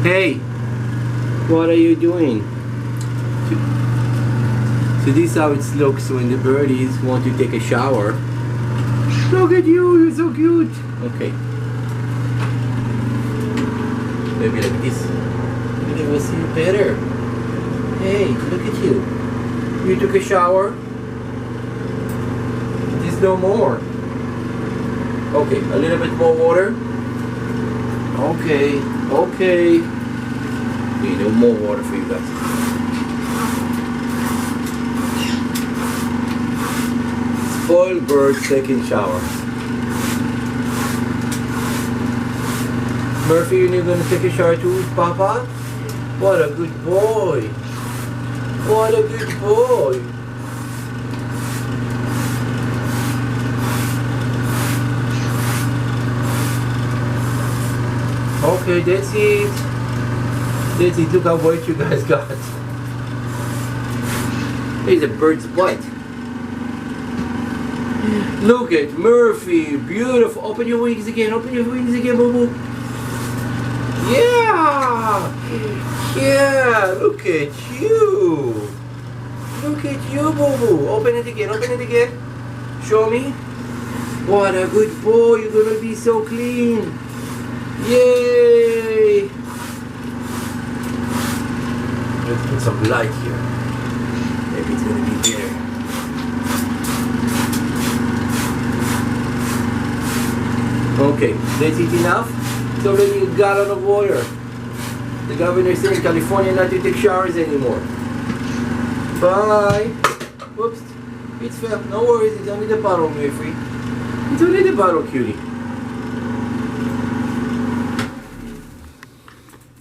Hey, what are you doing? So this is how it looks when the birdies want to take a shower. Look at you, you're so cute. Okay. Maybe like this. Maybe they will see you better. Hey, look at you. You took a shower? There's no more. Okay, a little bit more water. Okay, okay. Okay, no more water for you guys. Spoiled bird second shower. Murphy, you're gonna take a shower too, Papa? What a good boy. What a good boy. Okay, that's it. That's it. Look how white you guys got. Here's a bird's butt. Look at Murphy. Beautiful. Open your wings again. Open your wings again, boo boo. Yeah. Yeah. Look at you. Look at you, boo boo. Open it again. Open it again. Show me. What a good boy. You're gonna be so clean. Yay! Let's put some light here. Maybe it's gonna be there. Okay, that's it enough. It's already a gallon of water. The governor said in California not to take showers anymore. Bye. Whoops. It's fell. No worries. It's only the bottle, Murphy. It's only the bottle, cutie.